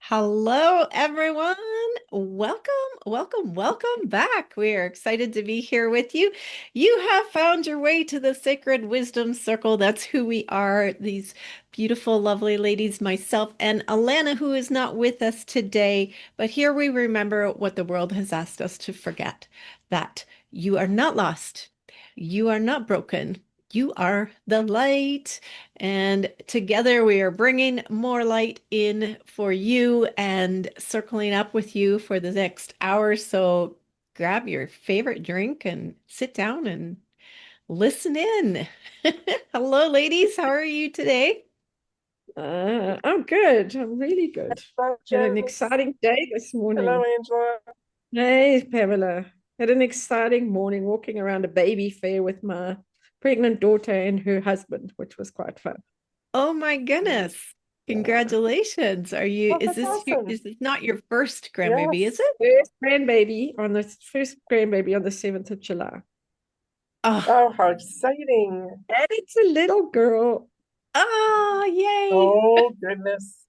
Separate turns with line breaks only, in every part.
Hello, everyone. Welcome, welcome back. We are excited to be here with you. You have found your way to the Sacred Wisdom Circle. That's who we are, these beautiful, lovely ladies, myself and Alanna, who is not with us today. But here we remember what the world has asked us to forget, that you are not lost, you are not broken. You are the light. And together we are bringing more light in for you and circling up with you for the next hour. So grab your favorite drink and sit down and listen in. Hello, ladies. How are you today?
I'm good. I'm really good.
Hello,
Had an
Janice.
exciting day this
Hello,
morning.
Angela.
Hey, Pamela. Had an exciting morning walking around a baby fair with my pregnant daughter and her husband, which was quite fun.
Oh my goodness.
Yeah.
Congratulations.
Oh, that's awesome.
Is this not your first grandbaby, is
Yes.
it?
First grandbaby on the 7th of July.
Oh,
Oh, how exciting.
And it's a little girl.
oh, yay.
Oh, goodness.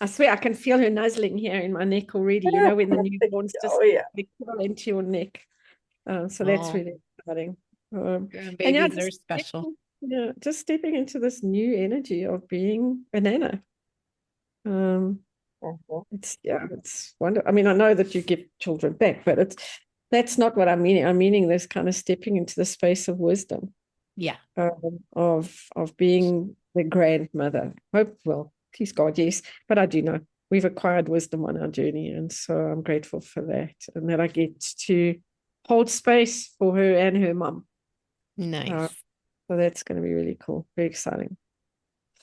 I swear I can feel her nuzzling here in my neck already. You know, when the newborns just
Oh, yeah.
they crawl into your neck. So that's
Oh,
really exciting. And
grandbabies are special.
just stepping into this new energy of being a nana. Um,
Mhm.
it's wonderful. I mean, I know that you give children back, but that's not what I'm meaning. I'm meaning this kind of stepping into the space of wisdom,
Yeah.
of being the grandmother. Hope, well, please God, yes. But I do know we've acquired wisdom on our journey, and so I'm grateful for that, and that I get to hold space for her and her mum. Uh,
Nice.
so that's going to be really cool, very exciting.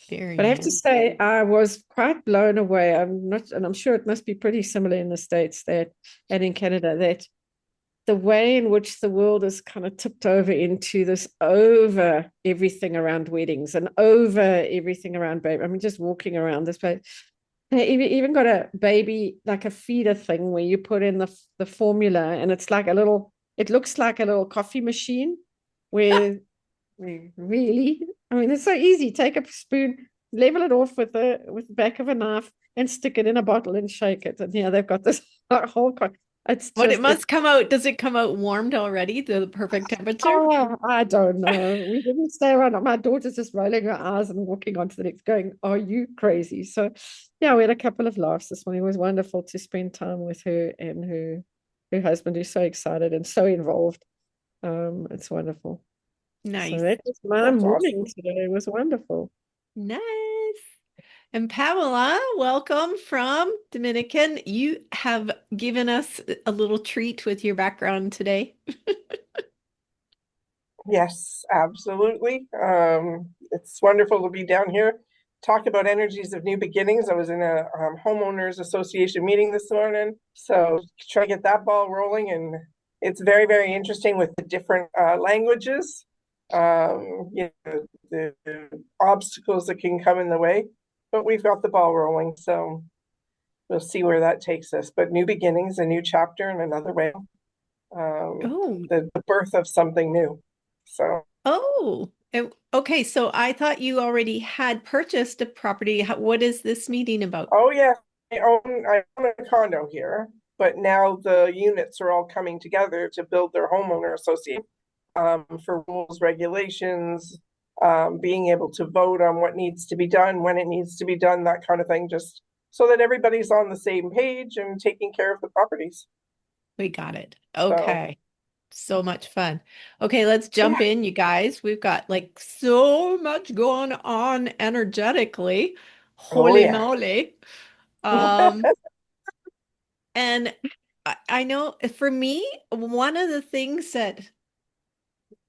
Very
But I have to
nice.
say, I was quite blown away. I'm not, and I'm sure it must be pretty similar in the States that, and in Canada, that the way in which the world is kind of tipped over into this over everything around weddings and over everything around baby. I mean, just walking around this place. They even got a baby, like a feeder thing where you put in the formula and it's like a little, it looks like a little coffee machine where really, I mean, it's so easy. Take a spoon, level it off with the back of a knife, and stick it in a bottle and shake it. And yeah, they've got this whole. It's
But it
just
must come out. Does it come out warmed already to the perfect temperature?
oh, I don't know. We didn't stay around. My daughter's just rolling her eyes and walking on to the next, going, "Are you crazy?" So, yeah, we had a couple of laughs this morning. It was wonderful to spend time with her and her husband, who's so excited and so involved. It's wonderful. So
Nice.
that was my
That's
morning
awesome.
today. It was wonderful.
Nice. And Pamela, welcome from Dominican. You have given us a little treat with your background today.
Yes, absolutely. It's wonderful to be down here. Talk about energies of new beginnings. I was in a homeowners association meeting this morning, so try to get that ball rolling, and it's very, very interesting with the different languages. The obstacles that can come in the way, but we've got the ball rolling, so we'll see where that takes us. But new beginnings, a new chapter, and another way.
Oh,
The birth of something new. So.
oh. Okay, so I thought you already had purchased a property. What is this meeting about?
Oh yeah, I own a condo here, but now the units are all coming together to build their homeowner association for rules, regulations, being able to vote on what needs to be done, when it needs to be done, that kind of thing, just so that everybody's on the same page and taking care of the properties.
We got it.
So
Okay. So much fun. Okay, let's jump
yeah,
in, you guys. We've got like so much going on energetically.
oh
Holy
yeah.
moly. And I know for me, one of the things that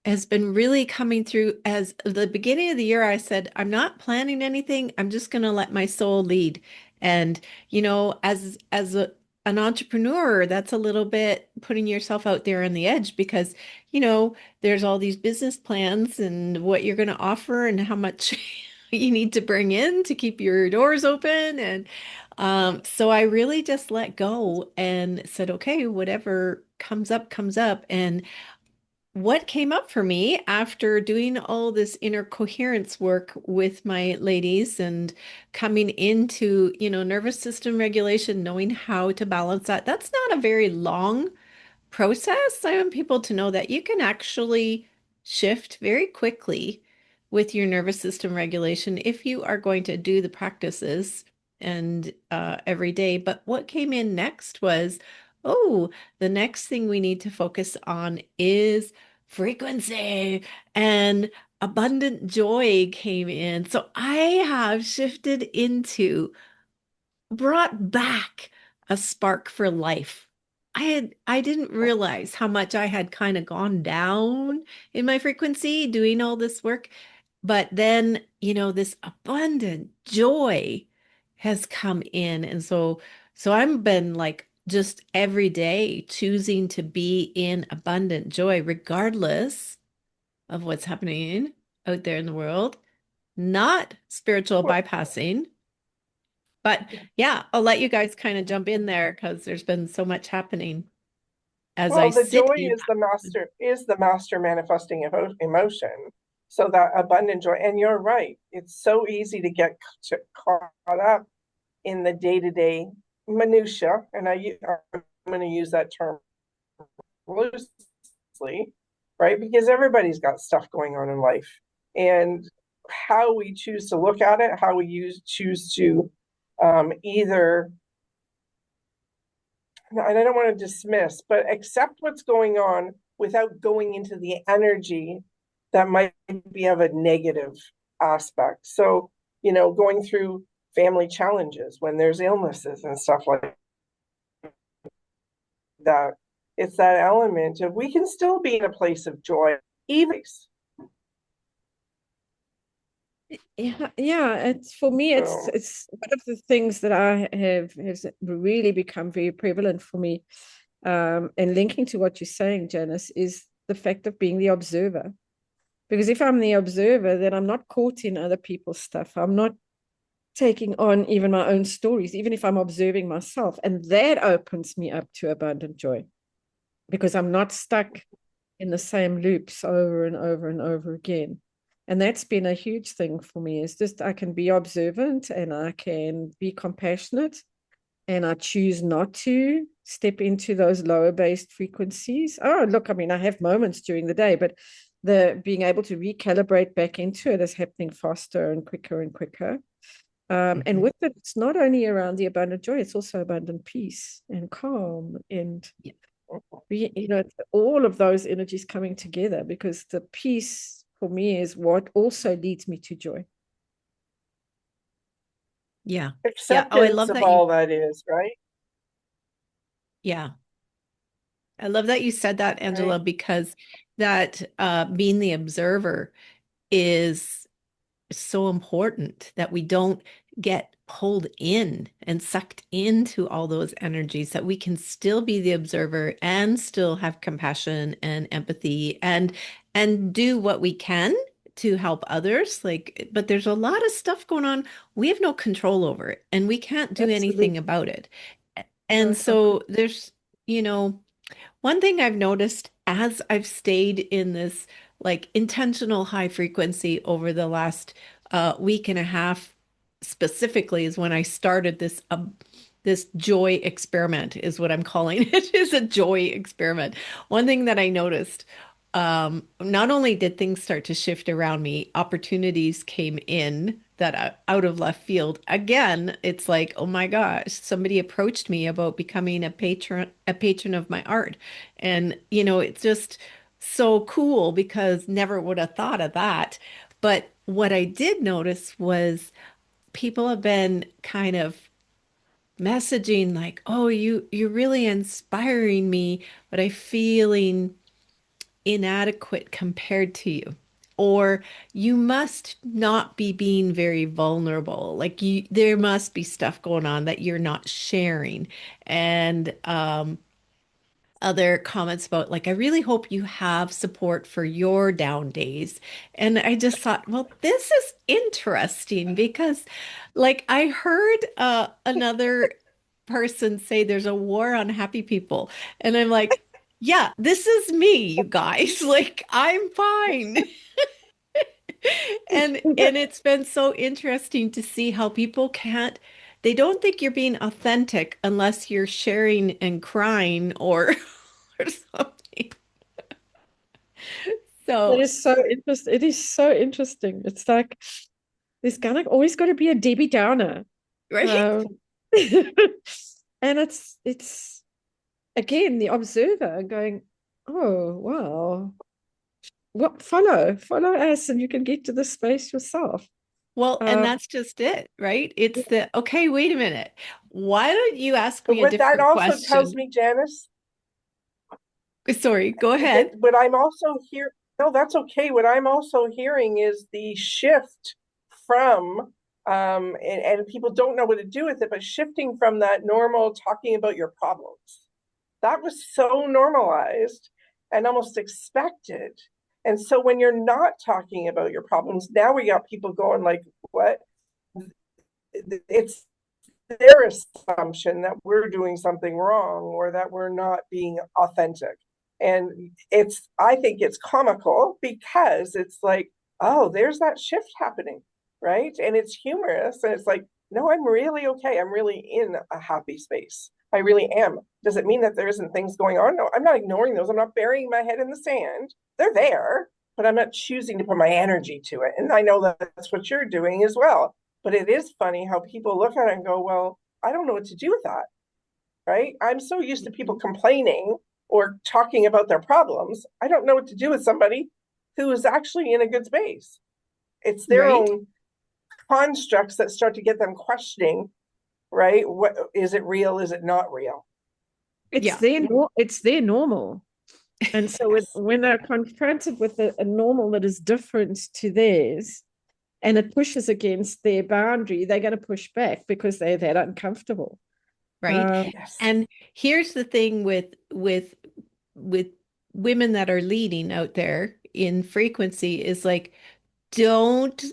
has been really coming through as the beginning of the year, I said, I'm not planning anything. I'm just going to let my soul lead. And, an entrepreneur, that's a little bit putting yourself out there on the edge because, there's all these business plans and what you're going to offer and how much you need to bring in to keep your doors open. And so I really just let go and said, okay, whatever comes up, comes up. And what came up for me after doing all this inner coherence work with my ladies and coming into, nervous system regulation, knowing how to balance that. That's not a very long process. I want people to know that you can actually shift very quickly with your nervous system regulation if you are going to do the practices and every day. But what came in next was, oh, the next thing we need to focus on is frequency, and abundant joy came in. So I have shifted into brought back a spark for life. I didn't realize how much I had kind of gone down in my frequency doing all this work. But then, this abundant joy has come in. And so I've been like just every day choosing to be in abundant joy, regardless of what's happening out there in the world, not spiritual
Well,
bypassing. But yeah, I'll let you guys kind of jump in there because there's been so much happening as I
well, the
sit
joy
in
is the master manifesting emotion. So that abundant joy, and you're right, it's so easy to get caught up in the day-to-day minutia, and I'm going to use that term loosely, right? Because everybody's got stuff going on in life, and how we choose to look at it, how we choose to either, and I don't want to dismiss, but accept what's going on without going into the energy that might be of a negative aspect. So, going through family challenges when there's illnesses and stuff like that, it's that element of we can still be in a place of joy, even.
Yeah, it's for me,
So,
it's one of the things that I have has really become very prevalent for me. And linking to what you're saying, Janice, is the fact of being the observer. Because if I'm the observer, then I'm not caught in other people's stuff. I'm not taking on even my own stories, even if I'm observing myself. And that opens me up to abundant joy because I'm not stuck in the same loops over and over and over again. And that's been a huge thing for me, is just I can be observant and I can be compassionate, and I choose not to step into those lower based frequencies. Oh, look, I mean, I have moments during the day, but the being able to recalibrate back into it is happening faster and quicker and quicker. And with it, it's not only around the abundant joy, it's also abundant peace and calm and
Yeah.
all of those energies coming together, because the peace for me is what also leads me to joy.
Yeah. Yeah. Oh, I
acceptance
love
of
that you,
all that is, right?
yeah. I love that you said that,
Right.
Angela, because that being the observer is so important that we don't get pulled in and sucked into all those energies, that we can still be the observer and still have compassion and empathy and do what we can to help others. Like, but there's a lot of stuff going on. We have no control over it and we can't do
Absolutely.
anything about it. And
No,
so there's, one thing I've noticed as I've stayed in this like intentional high frequency over the last week and a half specifically is when I started this joy experiment is what I'm calling it. It is a joy experiment. One thing that I noticed, not only did things start to shift around me, opportunities came in that out of left field. Again, it's like, oh my gosh, somebody approached me about becoming a patron of my art. And it's just so cool because never would have thought of that. But what I did notice was people have been kind of messaging like, "Oh, you're really inspiring me, but I'm feeling inadequate compared to you." Or you must not be being very vulnerable. Like there must be stuff going on that you're not sharing. And other comments about like, I really hope you have support for your down days. And I just thought, well, this is interesting because like I heard another person say there's a war on happy people. And I'm like, Yeah, this is me, you guys. Like, I'm fine. And it's been so interesting to see how people can't, they don't think you're being authentic unless you're sharing and crying or or something.
It
So,
is so interesting. It is so interesting. It's like there's gonna always got to be a Debbie Downer.
right?
Um, and it's again the observer going, oh wow, what follow us, and you can get to the space yourself.
Well, and
Um,
that's just it, right? It's the, okay, wait a minute. Why don't you ask
But
me a
what that
different
also tells
question?
me, Janice,
Sorry, go
that
ahead.
what I'm also here, no, that's okay. What I'm also hearing is the shift from, and people don't know what to do with it, but shifting from that normal talking about your problems. That was so normalized and almost expected. And so when you're not talking about your problems, now we got people going like, what? It's their assumption that we're doing something wrong or that we're not being authentic. And I think it's comical because it's like, oh, there's that shift happening, right? And it's humorous. And it's like, no, I'm really okay. I'm really in a happy space. I really am. Does it mean that there isn't things going on? No, I'm not ignoring those. I'm not burying my head in the sand. They're there, but I'm not choosing to put my energy to it. And I know that that's what you're doing as well. But it is funny how people look at it and go, well, I don't know what to do with that, right? I'm so used to people complaining or talking about their problems. I don't know what to do with somebody who is actually in a good space. It's their
Right?
own constructs that start to get them questioning, right? What is it real? Is it not real?
Yeah.
it's their normal. And so
Yes.
when they're confronted with a normal that is different to theirs and it pushes against their boundary, they're going to push back because they're that uncomfortable.
Right?
Um,
Yes.
And here's the thing with women that are leading out there in frequency is like, don't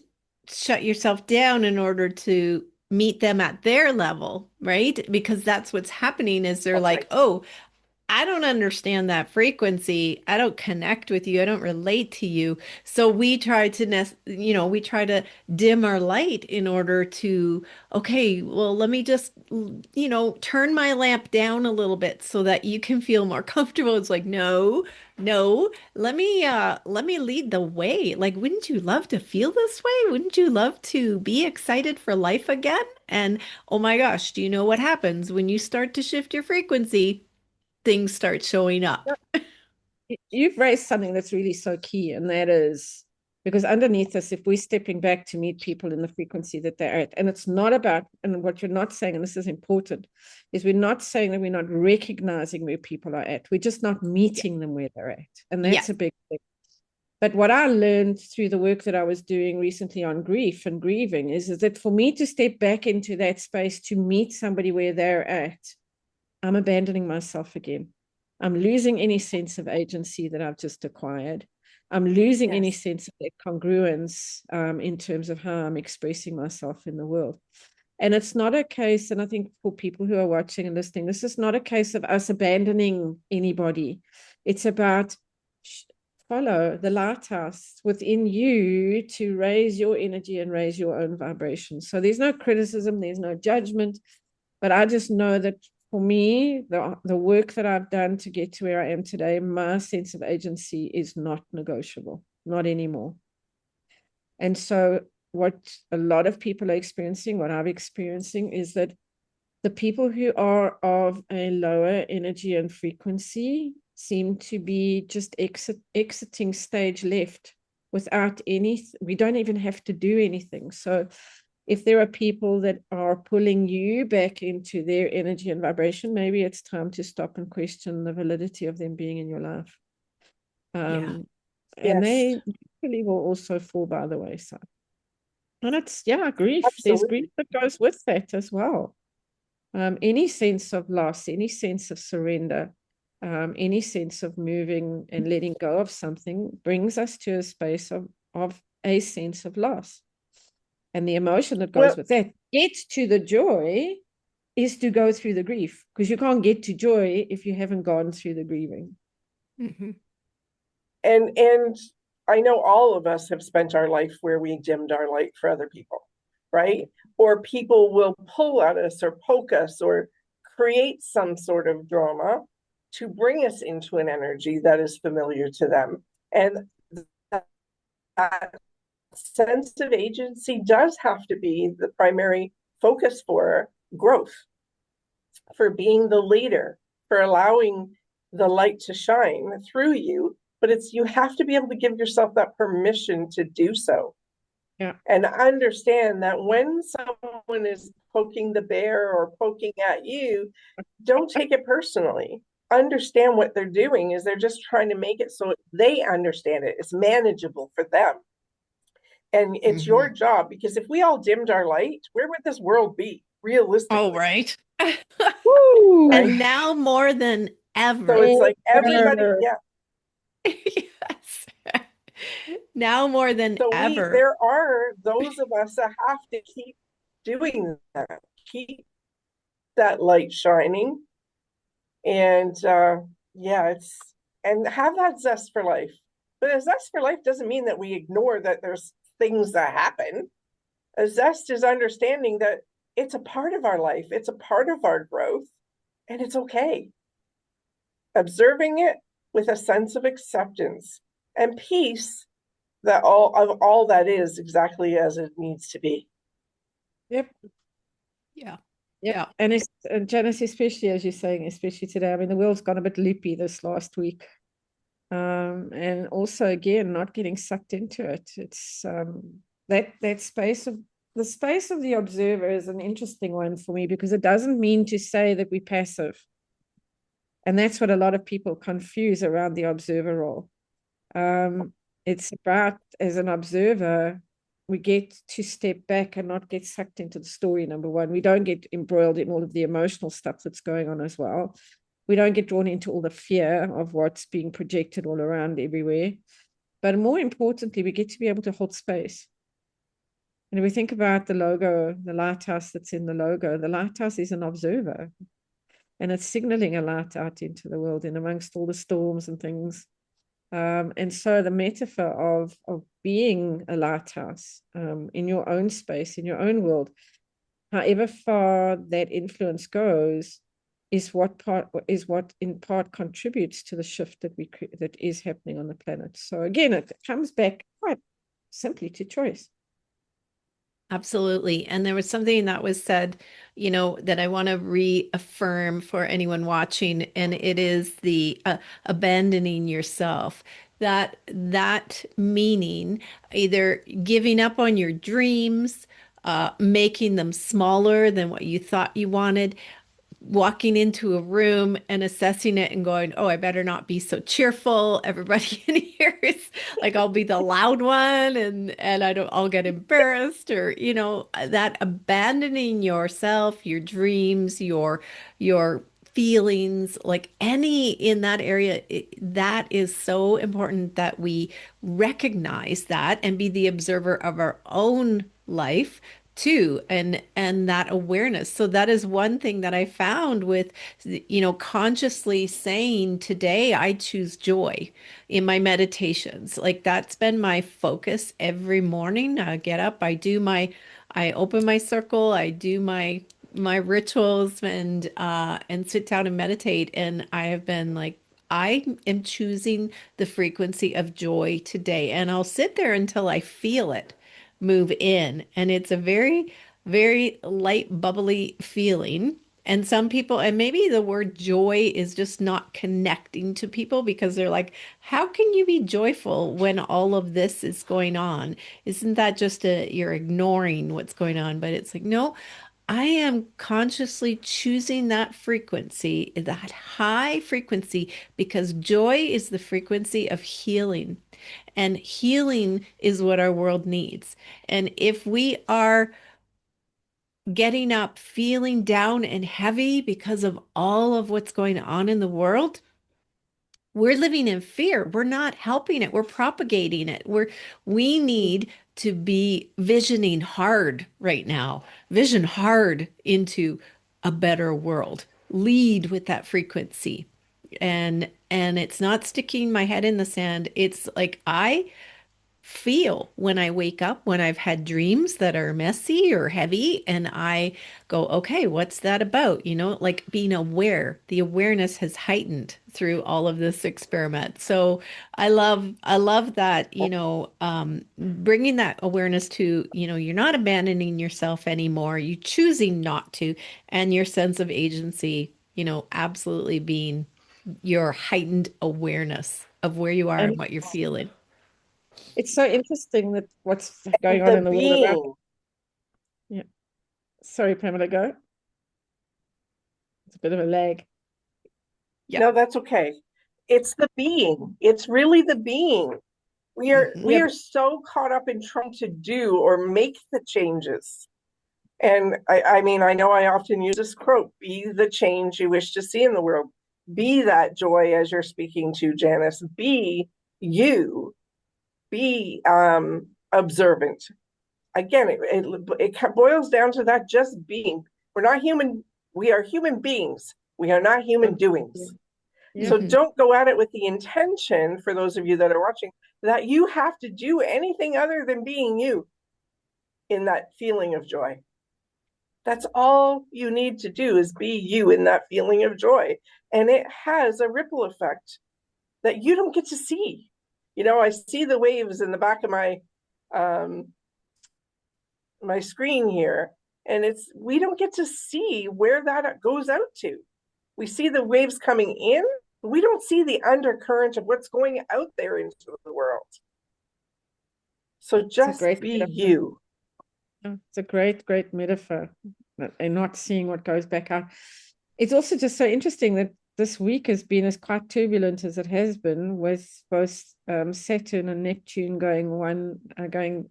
shut yourself down in order to meet them at their level, right? Because that's what's happening is they're
That's
like,
right.
oh, I don't understand that frequency. I don't connect with you. I don't relate to you. So we try to, we try to dim our light in order to, okay, well, let me just, turn my lamp down a little bit so that you can feel more comfortable. It's like, no, no, let me lead the way. Like, wouldn't you love to feel this way? Wouldn't you love to be excited for life again? And oh my gosh, do you know what happens when you start to shift your frequency? Things start showing up.
you've raised something that's really so key, and that is because underneath us, if we're stepping back to meet people in the frequency that they're at, and it's not about, and what you're not saying, and this is important, is we're not saying that we're not recognizing where people are at. We're just not
Yeah.
meeting them where they're at. And that's
Yes.
a big thing. But what I learned through the work that I was doing recently on grief and grieving is that for me to step back into that space to meet somebody where they're at, I'm abandoning myself again. I'm losing any sense of agency that I've just acquired. I'm losing any
Yes.
sense of that congruence in terms of how I'm expressing myself in the world. And it's not a case, and I think for people who are watching and listening, this is not a case of us abandoning anybody. It's about follow the lighthouse within you to raise your energy and raise your own vibration. So there's no criticism, there's no judgment, but I just know that for me, the work that I've done to get to where I am today, my sense of agency is not negotiable, not anymore. And so, what a lot of people are experiencing, what I'm experiencing, is that the people who are of a lower energy and frequency seem to be just exiting stage left without any, we don't even have to do anything. So if there are people that are pulling you back into their energy and vibration, maybe it's time to stop and question the validity of them being in your life.
Yeah.
And
Yes.
they really will also fall by the wayside. And it's, yeah, grief. There's grief
Absolutely.
that goes with that as well. Any sense of loss, any sense of surrender, any sense of moving and letting go of something brings us to a space of a sense of loss. And the emotion that goes
Well,
with that, get to the joy is to go through the grief, because you can't get to joy if you haven't gone through the grieving.
Mhm.
And I know all of us have spent our life where we dimmed our light for other people, right? Or people will pull at us or poke us or create some sort of drama to bring us into an energy that is familiar to them. And that sense of agency does have to be the primary focus for growth, for being the leader, for allowing the light to shine through you. But it's you have to be able to give yourself that permission to do so.
Yeah.
And understand that when someone is poking the bear or poking at you, don't take it personally. Understand what they're doing is they're just trying to make it so they understand it. It's manageable for them. And it's your
Mhm.
job, because if we all dimmed our light, where would this world be
Oh,
realistically?
right.
Right?
Woo!
And now more than
So
ever,
it's like everybody,
Ever.
yeah.
yes. Now more than
So
ever.
there are those of us that have to keep doing that, keep that light shining. And yeah, and have that zest for life. But a zest for life doesn't mean that we ignore that there's things that happen. A zest is understanding that it's a part of our life, it's a part of our growth, and it's okay. Observing it with a sense of acceptance and peace that all that is exactly as it needs to be.
Yep.
Yeah.
Yep.
Yeah.
And Janice, especially as you're saying, especially today, I mean, the world's gone a bit loopy this last week. And also again, not getting sucked into it. It's that space of the space of the observer is an interesting one for me because it doesn't mean to say that we're passive. And that's what a lot of people confuse around the observer role. Um, it's about, as an observer, we get to step back and not get sucked into the story, number one. We don't get embroiled in all of the emotional stuff that's going on as well. We don't get drawn into all the fear of what's being projected all around everywhere. But more importantly, we get to be able to hold space. And if we think about the logo, the lighthouse that's in the lighthouse is an observer and it's signaling a light out into the world in amongst all the storms and things. And so the metaphor of being a lighthouse in your own space, in your own world, however far that influence goes, is what in part contributes to the shift that is happening on the planet. So again, it comes back quite simply to choice.
Absolutely. And there was something that was said, that I want to reaffirm for anyone watching, and it is the abandoning yourself. That meaning either giving up on your dreams, making them smaller than what you thought you wanted, walking into a room and assessing it and going, oh, I better not be so cheerful. Everybody in here is like, I'll be the loud one and I'll get embarrassed, or, that abandoning yourself, your dreams, your feelings, like any in that area, that is so important that we recognize that and be the observer of our own life too, and that awareness. So that is one thing that I found with consciously saying, today I choose joy in my meditations. Like that's been my focus every morning. I get up, I open my circle, I do my rituals, and sit down and meditate, and I have been like, I am choosing the frequency of joy today, and I'll sit there until I feel it move in. And it's a very, very light, bubbly feeling. And some people, and maybe the word joy is just not connecting to people because they're like, how can you be joyful when all of this is going on? Isn't that just you're ignoring what's going on? But it's like, no, I am consciously choosing that frequency, that high frequency, because joy is the frequency of healing. And healing is what our world needs. And if we are getting up feeling down and heavy because of all of what's going on in the world, we're living in fear. We're not helping it. We're propagating it. We need to be visioning hard right now. Vision hard into a better world. Lead with that frequency. And and it's not sticking my head in the sand. It's like I feel when I wake up when I've had dreams that are messy or heavy, and I go, okay, what's that about? You know, like being aware. The awareness has heightened through all of this experiment. So I love that, bringing that awareness to, you're not abandoning yourself anymore. You choosing not to, and your sense of agency, absolutely being your heightened awareness of where you are
And
and what you're feeling.
it's so interesting that what's going on
The
in the world around.
being.
Yeah. Sorry, Pamela, go. It's a bit of a lag.
Yeah.
No, that's okay. It's the being. It's really the being. We are
Mhm.
we
Yeah,
are so caught up in trying to do or make the changes. And I mean, I know I often use this quote, be the change you wish to see in the world. Be that joy as you're speaking to, Janice. Be you. Be observant. Again, it boils down to that just being. We're not human. We are human beings. We are not human doings.
yeah,
So
Mhm.
don't go at it with the intention, for those of you that are watching, that you have to do anything other than being you in that feeling of joy. That's all you need to do is be you in that feeling of joy. And it has a ripple effect that you don't get to see. I see the waves in the back of um, my screen here, and we don't get to see where that goes out to. We see the waves coming in, but we don't see the undercurrent of what's going out there into the world. So
it's a
just
great
be
metaphor.
you.
It's a great, great metaphor. And not seeing what goes back out. It's also just so interesting that this week has been as quite turbulent as it has been, with both Saturn and Neptune going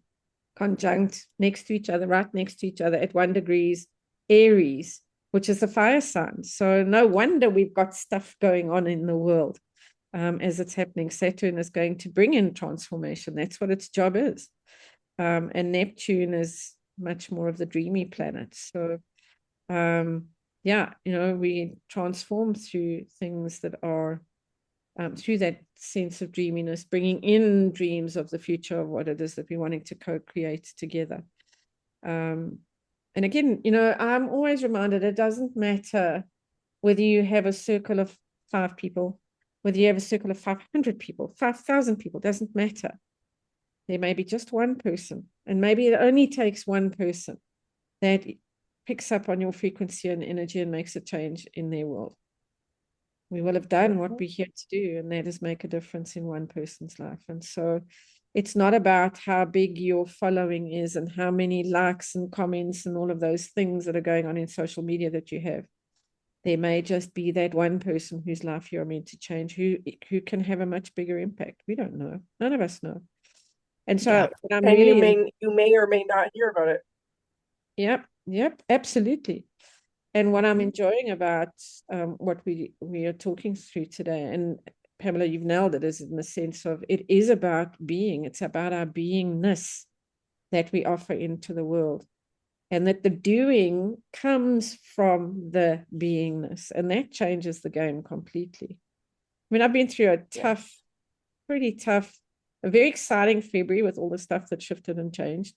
conjunct next to each other, right next to each other at 1 degrees Aries, which is a fire sign. So no wonder we've got stuff going on in the world as it's happening. Saturn is going to bring in transformation. That's what its job is. And Neptune is much more of the dreamy planet. So yeah, we transform through things that are through that sense of dreaminess, bringing in dreams of the future of what it is that we're wanting to co-create together. And again, I'm always reminded it doesn't matter whether you have a circle of 5 people, whether you have a circle of 500 people, 5,000 people, doesn't matter. There may be just one person, and maybe it only takes one person that picks up on your frequency and energy and makes a change in their world. We will have done what we're here to do, and that is make a difference in one person's life. And so it's not about how big your following is and how many likes and comments and all of those things that are going on in social media that you have. There may just be that one person whose life you're meant to change, who can have a much bigger impact. We don't know. None of us know. And
Yeah.
so I'm
And you
really,
may or may not hear about it.
yep, absolutely. And what I'm
Mhm.
enjoying about what we are talking through today, and Pamela, you've nailed it, is in the sense of it is about being. It's about our beingness that we offer into the world, and that the doing comes from the beingness, and that changes the game completely. I mean, I've been through a
Yeah.
pretty tough, a very exciting February with all the stuff that shifted and changed,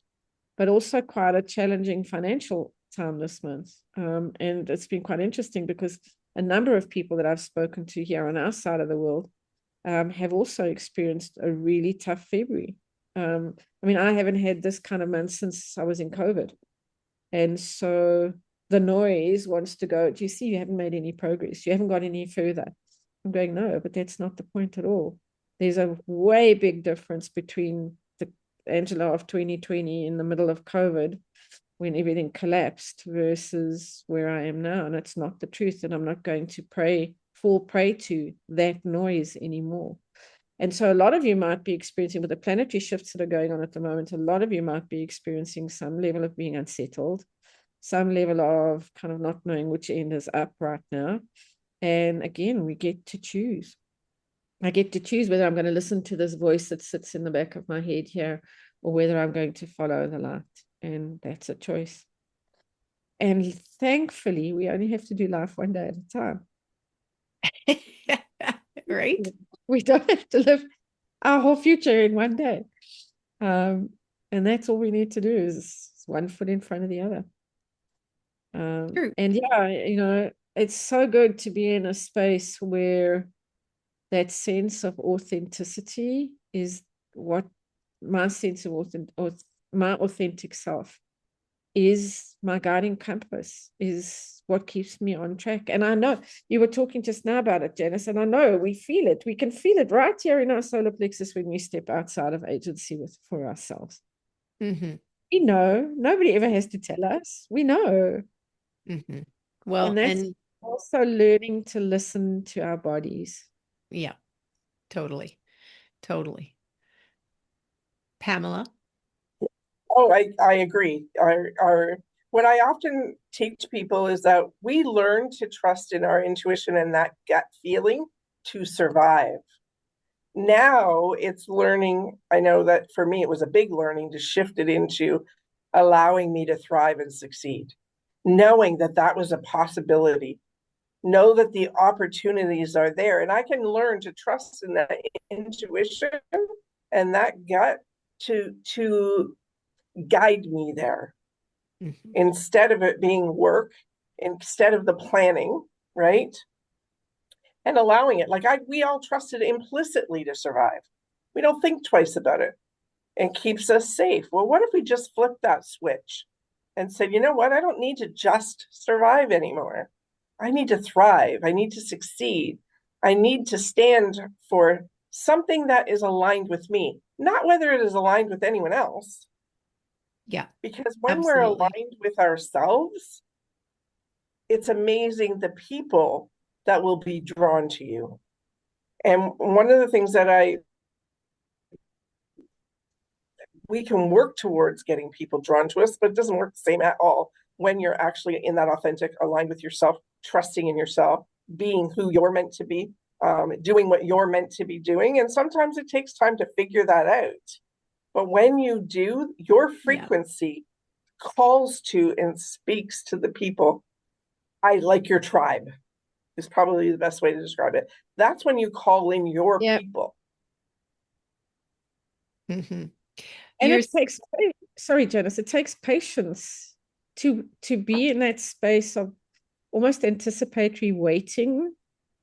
but also quite a challenging financial time this month. And it's been quite interesting because a number of people that I've spoken to here on our side of the world have also experienced a really tough February. I mean, I haven't had this kind of month since I was in COVID. And so the noise wants to go, do you see you haven't made any progress? You haven't got any further. I'm going, no, but that's not the point at all. There's a way big difference between the Angela of 2020 in the middle of COVID when everything collapsed versus where I am now. And it's not the truth. And I'm not going to fall prey to that noise anymore. And so a lot of you might be experiencing, with the planetary shifts that are going on at the moment, a lot of you might be experiencing some level of being unsettled, some level of kind of not knowing which end is up right now. And again, we get to choose. I get to choose whether I'm going to listen to this voice that sits in the back of my head here, or whether I'm going to follow the light. And that's a choice. And thankfully, we only have to do life one day at a time.
right?
We don't have to live our whole future in one day. And that's all we need to do is one foot in front of the other.
True.
And yeah, it's so good to be in a space where that sense of authenticity is what my sense of my authentic self is, my guiding compass, is what keeps me on track. And I know you were talking just now about it, Janice, and I know we feel it. We can feel it right here in our solar plexus when we step outside of agency for ourselves.
Mm-hmm.
We know. Nobody ever has to tell us. We know.
Mm-hmm. Well,
And that's
and
also learning to listen to our bodies.
yeah, totally. Totally. Pamela?
Oh, I agree. What I often teach people is that we learn to trust in our intuition and that gut feeling to survive. Now it's learning. I know that for me, it was a big learning to shift it into allowing me to thrive and succeed, knowing that that was a possibility, know that the opportunities are there, and I can learn to trust in that intuition and that gut to guide me there
Mm-hmm.
instead of it being work, instead of the planning, right? And allowing it. We all trusted implicitly to survive. We don't think twice about it and keeps us safe. Well, what if we just flip that switch and said, you know what? I don't need to just survive anymore. I need to thrive. I need to succeed. I need to stand for something that is aligned with me, not whether it is aligned with anyone else.
Yeah,
Because when we're
absolutely.
aligned with ourselves, it's amazing the people that will be drawn to you. And one of the things that we can work towards getting people drawn to us, but it doesn't work the same at all when you're actually in that authentic, aligned with yourself, trusting in yourself, being who you're meant to be, doing what you're meant to be doing. And sometimes it takes time to figure that out. But when you do, your
Yeah.
frequency calls to and speaks to the people. I like your tribe is probably the best way to describe it. That's when you call in your
Yeah.
people.
Mm-hmm.
And
You're
it takes, sorry, Janice, it takes patience to be in that space of almost anticipatory waiting,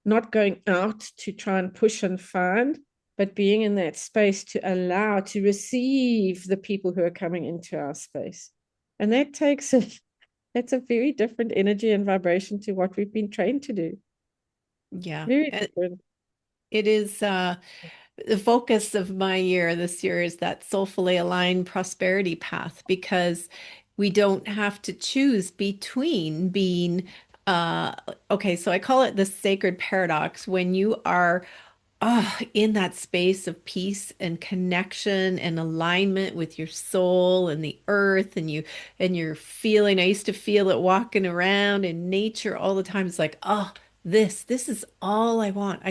not going out to try and push and find, but being in that space to allow, to receive the people who are coming into our space. And that takes that's a very different energy and vibration to what we've been trained to do.
yeah.
Very
And
different.
it is the focus of my year this year is that soulfully aligned prosperity path because we don't have to choose between being okay, so I call it the sacred paradox when you are in that space of peace and connection and alignment with your soul and the earth and you're feeling, I used to feel it walking around in nature all the time. It's like, oh, this is all I want.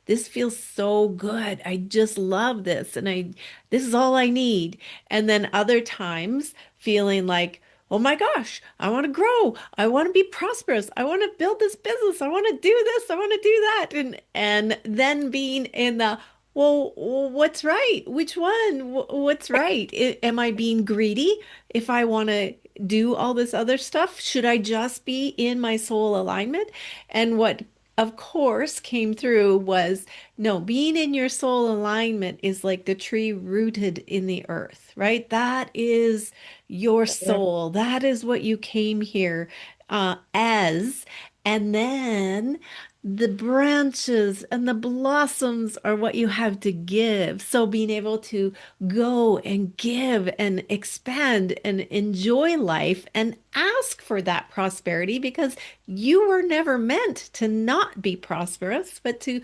This feels so good. I just love this. This is all I need. And then other times feeling like, oh my gosh, I want to grow. I want to be prosperous. I want to build this business. I want to do this. I want to do that. And then being in the, well, what's right? Which one? What's right? Am I being greedy if I want to do all this other stuff? Should I just be in my soul alignment? And what of course came through was no, being in your soul alignment is like the tree rooted in the earth, right? That is your
Yeah.
soul. That is what you came here as. And then the branches and the blossoms are what you have to give. So being able to go and give and expand and enjoy life and ask for that prosperity because you were never meant to not be prosperous, but to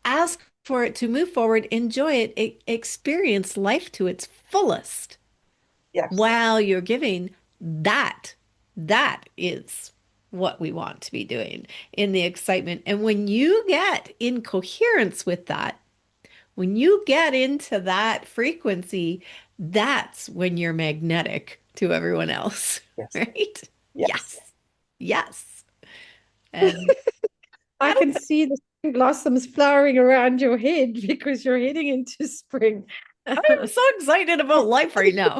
ask for it to move forward, enjoy it, experience life to its fullest
Yes.
while you're giving that. That is what we want to be doing in the excitement. And when you get in coherence with that, when you get into that frequency, that's when you're magnetic to everyone else,
Yes.
right?
Yes.
Yes. Yes. And
I
how does
can
that,
see this. blossoms flowering around your head because you're heading into spring.
I'm so excited about life right now.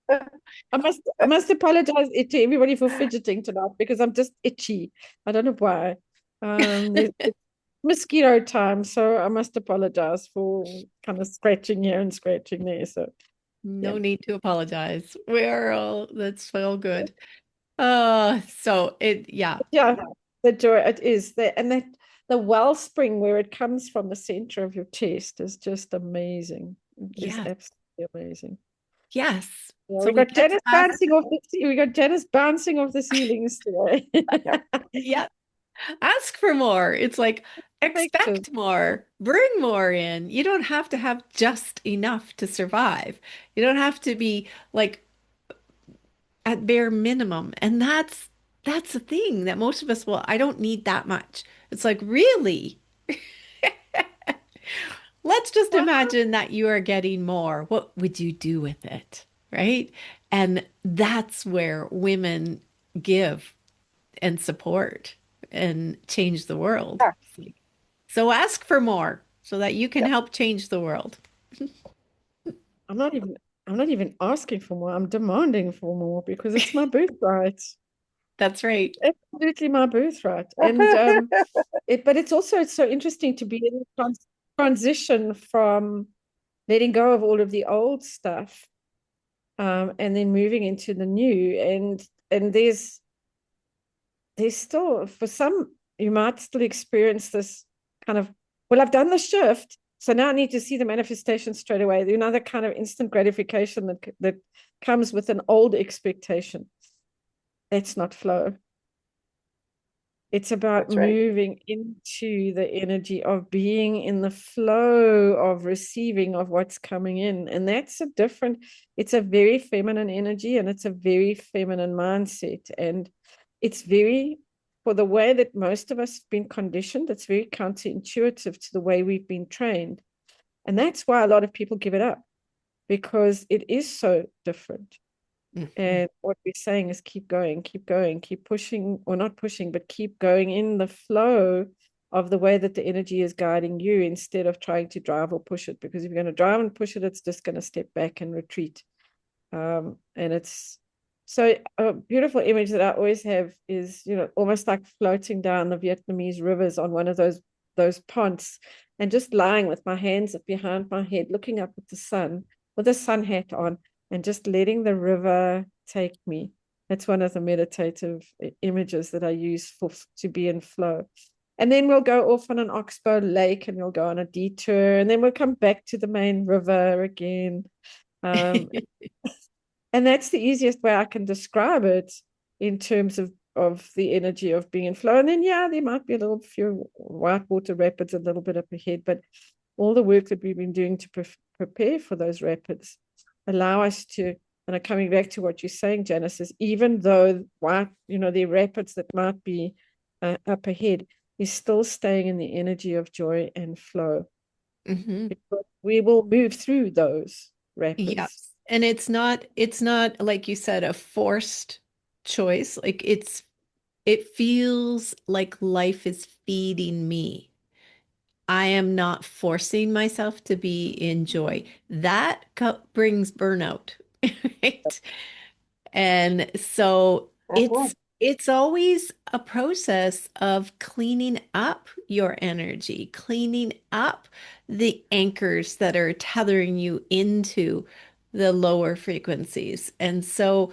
I must apologize to everybody for fidgeting tonight because I'm just itchy. I don't know why. It's mosquito time, so I must apologize for kind of scratching here and scratching there. So yeah,
No need to apologize. We're all, that's all good. So it, yeah,
yeah, the joy it is there, and that the wellspring where it comes from the center of your chest is just amazing. It is
yes,
absolutely amazing.
yes.
Yeah,
So we get to ask,
We got Janice bouncing off the ceilings today.
Yeah.
yeah, ask for more. It's like
Pictures.
expect more, bring more in. You don't have to have just enough to survive. You don't have to be like at bare minimum. And that's the thing that most of us, well, I don't need that much. It's like, really? Let's just imagine that you are getting more. What would you do with it? Right? And that's where women give and support and change the world.
Yeah.
So ask for more so that you can
Yeah.
help change the world.
I'm not even I'm not even asking for more. I'm demanding for more because it's my birthright.
That's right.
Absolutely my birthright. And but it's so interesting to be in the transition from letting go of all of the old stuff, and then moving into the new. And there's still, for some, you might still experience this kind of, well, I've done the shift, so now I need to see the manifestation straight away. That kind of instant gratification that comes with an old expectation. That's not flow. It's about
That's right.
moving into the energy of being in the flow of receiving of what's coming in. And it's a very feminine energy, and it's a very feminine mindset. And it's very, for the way that most of us have been conditioned, it's very counterintuitive to the way we've been trained. And that's why a lot of people give it up, because it is so different.
Mhm.
And what we're saying is keep going, keep pushing, or not pushing, but keep going in the flow of the way that the energy is guiding you, instead of trying to drive or push it. Because if you're going to drive and push it, it's just going to step back and retreat. And it's so a beautiful image that I always have is, almost like floating down the Vietnamese rivers on one of those ponds, and just lying with my hands up behind my head, looking up at the sun with a sun hat on, and just letting the river take me. That's one of the meditative images that I use to be in flow. And then we'll go off on an oxbow lake, and we'll go on a detour, and then we'll come back to the main river again. Um, and that's the easiest way I can describe it in terms of the energy of being in flow. And then, yeah, there might be a little few whitewater rapids a little bit up ahead, but all the work that we've been doing to prepare for those rapids allow us to, and I'm coming back to what you're saying, Janice, is even though the rapids that might be up ahead is still staying in the energy of joy and flow,
Mhm.
because we will move through those rapids.
Yes. And it's not like you said, a forced choice. Like it feels like life is feeding me. I am not forcing myself to be in joy. That brings burnout, right? And so
Mhm.
it's always a process of cleaning up your energy, cleaning up the anchors that are tethering you into the lower frequencies. And so,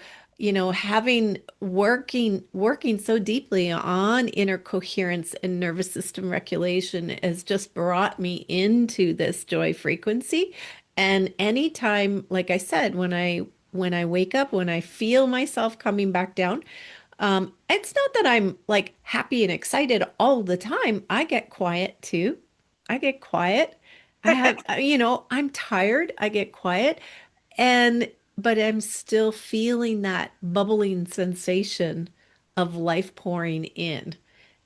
having working so deeply on inner coherence and nervous system regulation has just brought me into this joy frequency. And anytime, like I said, when I wake up, when I feel myself coming back down, it's not that I'm like happy and excited all the time. I get quiet too. I get quiet. I have, I'm tired. I get quiet. And, but I'm still feeling that bubbling sensation of life pouring in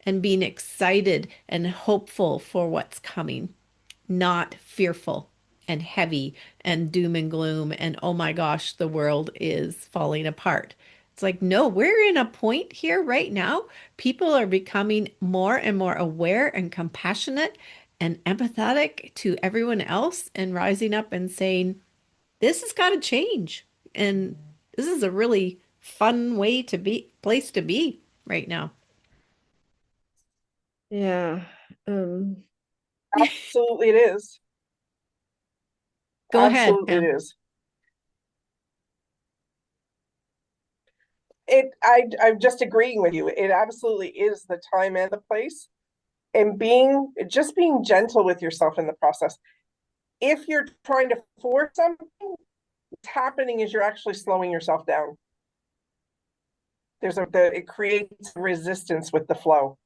and being excited and hopeful for what's coming, not fearful and heavy and doom and gloom and oh my gosh, the world is falling apart. It's like, no, we're in a point here right now. People are becoming more and more aware and compassionate and empathetic to everyone else and rising up and saying, this has got to change. And this is a really fun way to be, place to be right now.
Yeah. Um,
Absolutely it is.
Go ahead,
Absolutely it
Pam.
is. I'm just agreeing with you. It absolutely is the time and the place. And being gentle with yourself in the process. If you're trying to force something, what's happening is you're actually slowing yourself down. It creates resistance with the flow.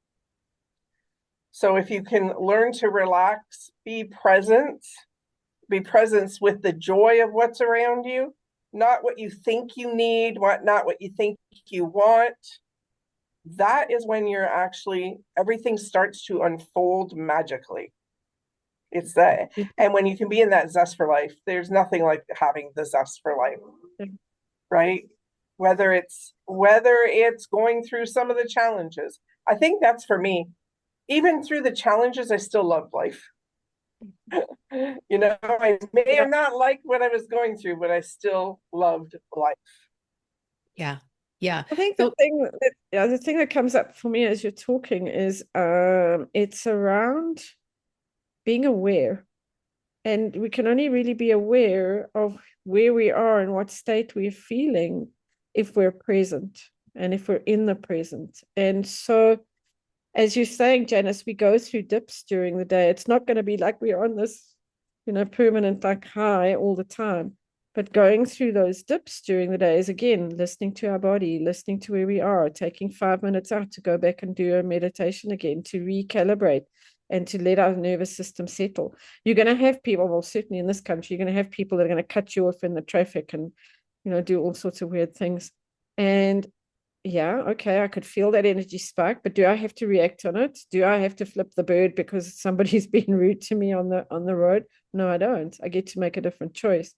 So if you can learn to relax, be present with the joy of what's around you, not what you think you need, not what you think you want. That is when everything starts to unfold magically. It's that, and when you can be in that zest for life, there's nothing like having the zest for life, right? Whether it's going through some of the challenges. I think that's for me. Even through the challenges, I still love life. I may
yeah.
have not liked what I was going through, but I still loved life.
Yeah. Yeah.
I think
So,
the thing that comes up for me as you're talking is it's around being aware. And we can only really be aware of where we are and what state we're feeling if we're present and if we're in the present. And so, as you're saying, Janice, we go through dips during the day. It's not going to be like we're on this, permanent like high all the time. But going through those dips during the day is again listening to our body, listening to where we are, taking 5 minutes out to go back and do a meditation again, to recalibrate and to let our nervous system settle. You're going to have people, well, certainly in this country, you're going to have people that are going to cut you off in the traffic and, do all sorts of weird things. And yeah, okay, I could feel that energy spike, but do I have to react on it? Do I have to flip the bird because somebody's been rude to me on the road? No, I don't. I get to make a different choice.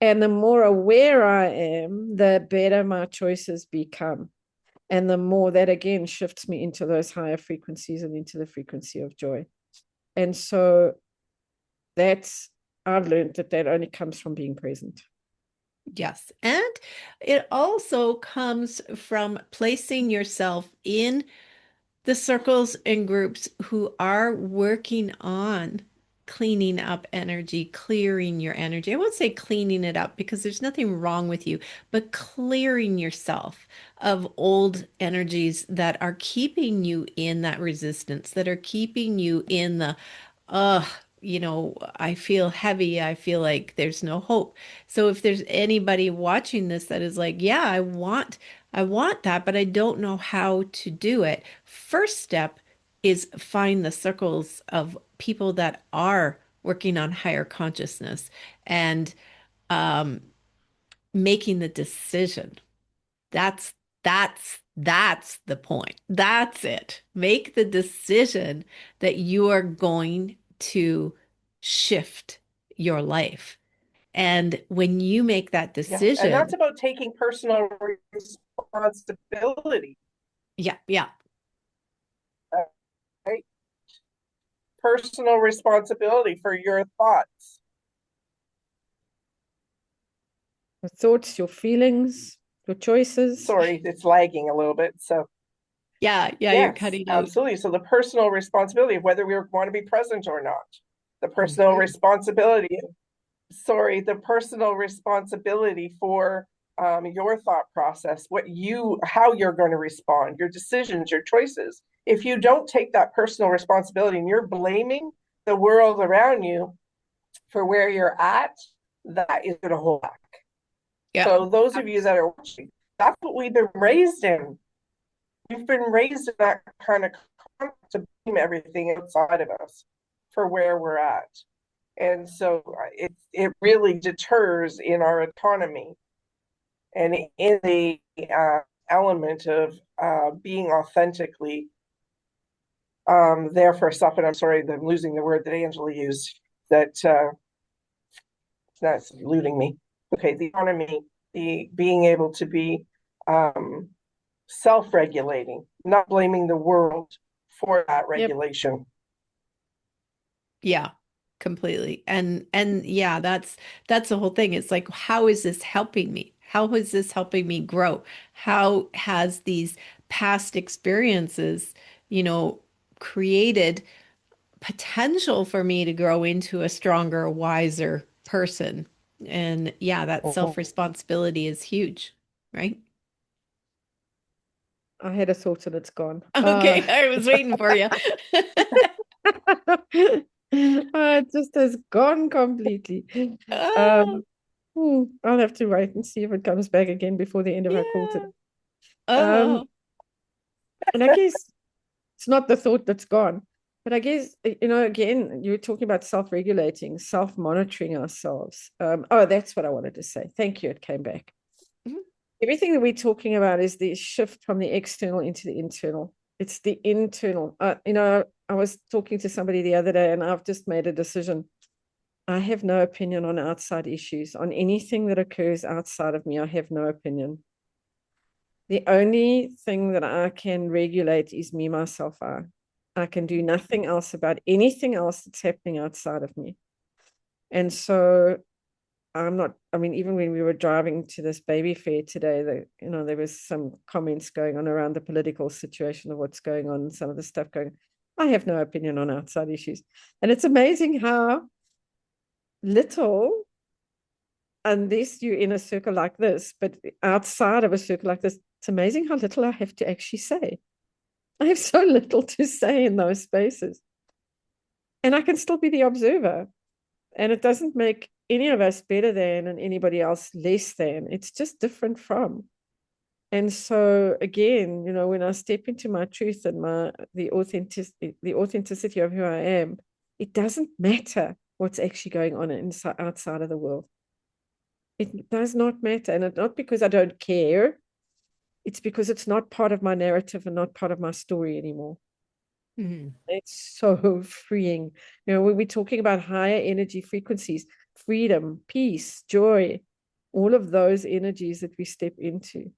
And the more aware I am, the better my choices become. And the more that again shifts me into those higher frequencies and into the frequency of joy. And so that's, I've learned that only comes from being present.
yes. And it also comes from placing yourself in the circles and groups who are working on cleaning up energy, clearing your energy. I won't say cleaning it up because there's nothing wrong with you, but clearing yourself of old energies that are keeping you in that resistance, that are keeping you in the, uh, I feel heavy. I feel like there's no hope. So if there's anybody watching this that is like, yeah, I want that, but I don't know how to do it. First step is find the circles of people that are working on higher consciousness and um, making the decision. That's that's the point. That's it. Make the decision that you are going to shift your life. And when you make that
Yeah. And that's
decision,
about taking personal responsibility,
yeah, yeah,
right? Personal responsibility for your thoughts.
Your thoughts, your feelings, your choices.
Sorry, it's lagging a little bit. So
yeah, you're
yes,
cutting out.
absolutely. So the personal responsibility of whether we want to be present or not, the personal
Mhm.
responsibility, the personal responsibility for your thought process, how you're going to respond, your decisions, your choices. If you don't take that personal responsibility and you're blaming the world around you for where you're at, that is going to hold back.
Yeah.
So those of you that are watching, that's what we've been raised in. We've been raised in that kind of concept to blame everything outside of us for where we're at. And so it really deters in our autonomy and in the element of being authentically there for self. And I'm sorry, I'm losing the word that Angela used. That's eluding me. Okay, the autonomy, the being able to be um, self-regulating, not blaming the world for that
Yep.
regulation.
Yeah, completely. And yeah, that's the whole thing. It's like, how is this helping me? How is this helping me grow? How has these past experiences, you know, created potential for me to grow into a stronger, wiser person? And yeah, that
Mhm.
self-responsibility is huge, right?
I had a thought and it's gone.
Okay, I was waiting for you.
It just has gone completely.
Oh,
Um, I'll have to wait and see if it comes back again before the end of our call
yeah.
today. Um,
Oh,
and I guess it's not the thought that's gone, but I guess, again, you were talking about self-regulating, self-monitoring ourselves. Oh, that's what I wanted to say. Thank you. It came back.
mhm.
Everything that we're talking about is the shift from the external into the internal. It's the internal. I was talking to somebody the other day and I've just made a decision. I have no opinion on outside issues, on anything that occurs outside of me. I have no opinion. The only thing that I can regulate is me, myself, I. I can do nothing else about anything else that's happening outside of me. And so I'm not, I mean, even when we were driving to this baby fair today, there was some comments going on around the political situation of what's going on, some of the stuff going. I have no opinion on outside issues. And it's amazing how little, unless you're in a circle like this, but outside of a circle like this, it's amazing how little I have to actually say. I have so little to say in those spaces. And I can still be the observer. And it doesn't make any of us better than and anybody else less than. It's just different from. And so again, when I step into my truth and the authenticity of who I am, it doesn't matter what's actually going on inside outside of the world. It does not matter. And it's not because I don't care. It's because it's not part of my narrative and not part of my story anymore.
Mhm.
It's so freeing. When we're talking about higher energy frequencies, freedom, peace, joy, all of those energies that we step into.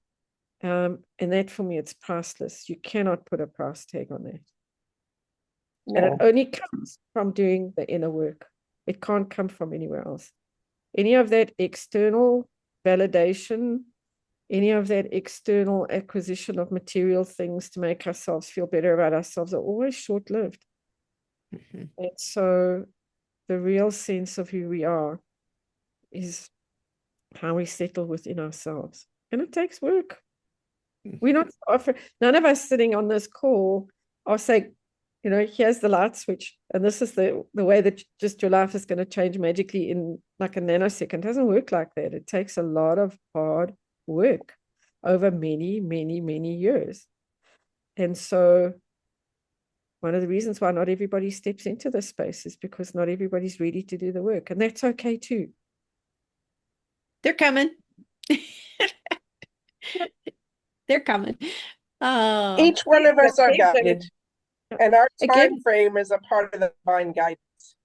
And that for me, it's priceless. You cannot put a price tag on that. And it
No.
only comes from doing the inner work. It can't come from anywhere else. Any of that external validation, any of that external acquisition of material things to make ourselves feel better about ourselves are always short-lived.
Mhm.
And so the real sense of who we are is how we settle within ourselves. And it takes work. We're not often, none of us sitting on this call are saying, here's the light switch. And this is the way that just your life is going to change magically in like a nanosecond. It doesn't work like that. It takes a lot of hard work over many, many, many years. And so one of the reasons why not everybody steps into this space is because not everybody's ready to do the work. And that's okay too.
They're coming. They're coming. Oh,
Each one of us are guided, and our
Again,
time frame is a part of the divine guidance.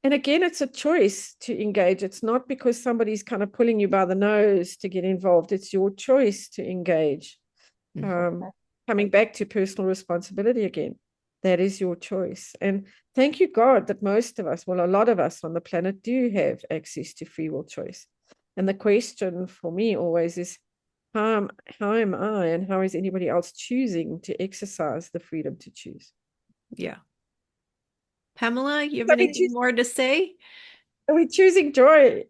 and again, it's a choice to engage. It's not because somebody's kind of pulling you by the nose to get involved. It's your choice to engage.
mhm.
Coming back to personal responsibility again, that is your choice. And thank you, God, that most of us, well, a lot of us on the planet do have access to free will choice. And the question for me always is, how am I and how is anybody else choosing to exercise the freedom to choose?
Yeah. Pamela, you have
Are we,
anything more to say?
are we choosing joy?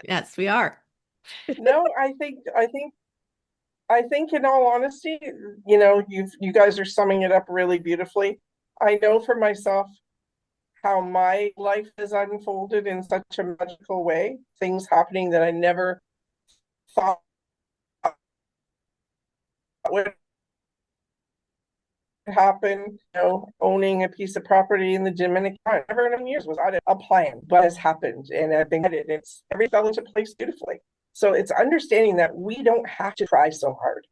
Yes, we are.
No, I think in all honesty, you guys are summing it up really beautifully. I know for myself how my life has unfolded in such a magical way, things happening that I never thought would happen. Owning a piece of property in the Dominican, never in years was out a plan, but has happened, and I've been guided. It's every fell into place beautifully. So it's understanding that we don't have to try so hard,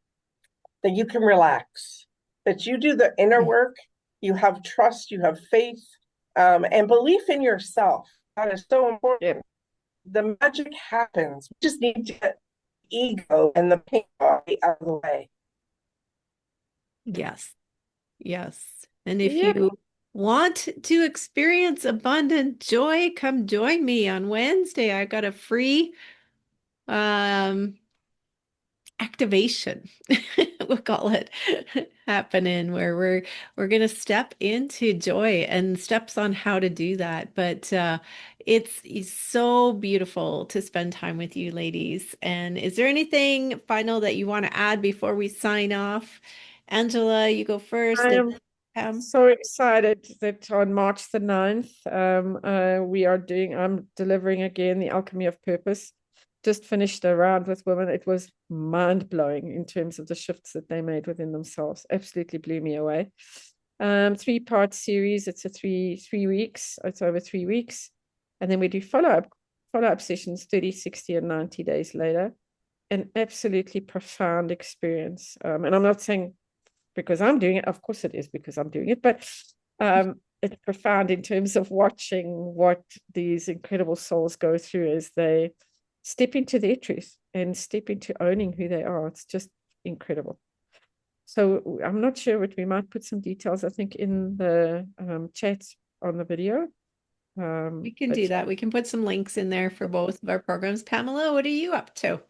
that you can relax, that you do the inner work, you have trust, you have faith, and belief in yourself. That is so important.
Yeah.
The magic happens. We just need to get ego and the pain body out of the way.
Yes. Yes. And if
Yeah,
you want to experience abundant joy, come join me on Wednesday. I got a free um activation, we'll call it, happening where we're going to step into joy and steps on how to do that. But it's so beautiful to spend time with you ladies. And is there anything final that you want to add before we sign off? Angela, you go first,
I
and
am
then Pam.
so excited that on March the 9th, I'm delivering again the Alchemy of Purpose. Just finished a round with women. It was mind-blowing in terms of the shifts that they made within themselves. Absolutely blew me away. 3-part series. It's a three weeks. It's over 3 weeks. And then we do follow-up sessions 30, 60, and 90 days later. An absolutely profound experience. And I'm not saying because I'm doing it. Of course it is because I'm doing it, but it's profound in terms of watching what these incredible souls go through as they step into their truth and step into owning who they are. It's just incredible. So I'm not sure, but we might put some details, I think, in the chat on the video.
We can
But
do that. We can put some links in there for both of our programs. Pamela, what are you up to?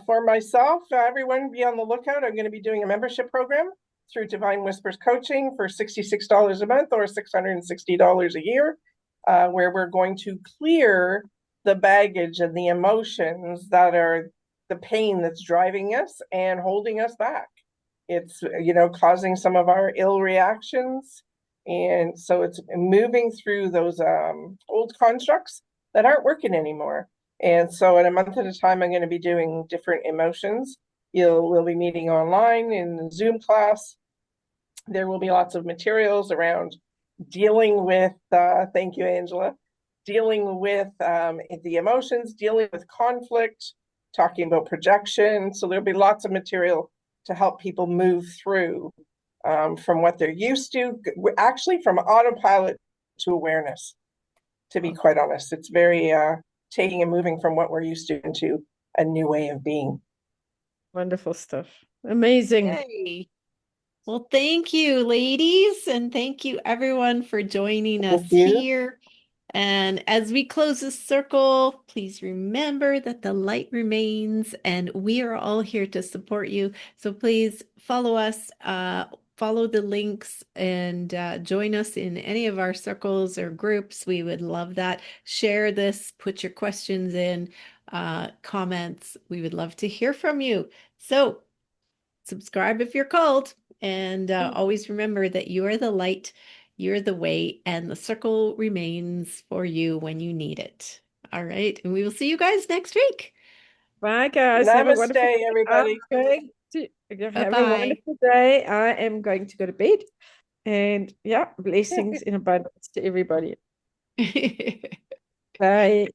For myself, everyone be on the lookout. I'm going to be doing a membership program through Divine Whispers Coaching for $66 a month or $660 a year, where we're going to clear the baggage and the emotions that are the pain that's driving us and holding us back. It's, causing some of our ill reactions. And so it's moving through those old constructs that aren't working anymore. And so in a month at a time, I'm going to be doing different emotions. We'll be meeting online in Zoom class. There will be lots of materials around dealing with, thank you, Angela, dealing with the emotions, dealing with conflict, talking about projection. So there'll be lots of material to help people move through from what they're used to, actually from autopilot to awareness, to be quite honest. It's very taking and moving from what we're used to into a new way of being.
wonderful stuff. Amazing.
Yay. Well, thank you, ladies, and thank you everyone for joining us
Thank you.
here. And as we close this circle, please remember that the light remains and we are all here to support you. So please follow us, follow the links, and join us in any of our circles or groups. We would love that. Share this, put your questions in, comments. We would love to hear from you. So subscribe if you're called. And always remember that you are the light, you're the way, and the circle remains for you when you need it. All right. And we will see you guys next week.
Bye, guys. Have a
Namaste,
wonderful day.
everybody.
Have a
Bye-bye.
wonderful day. I am going to go to bed. And yeah, blessings in abundance to everybody. Bye.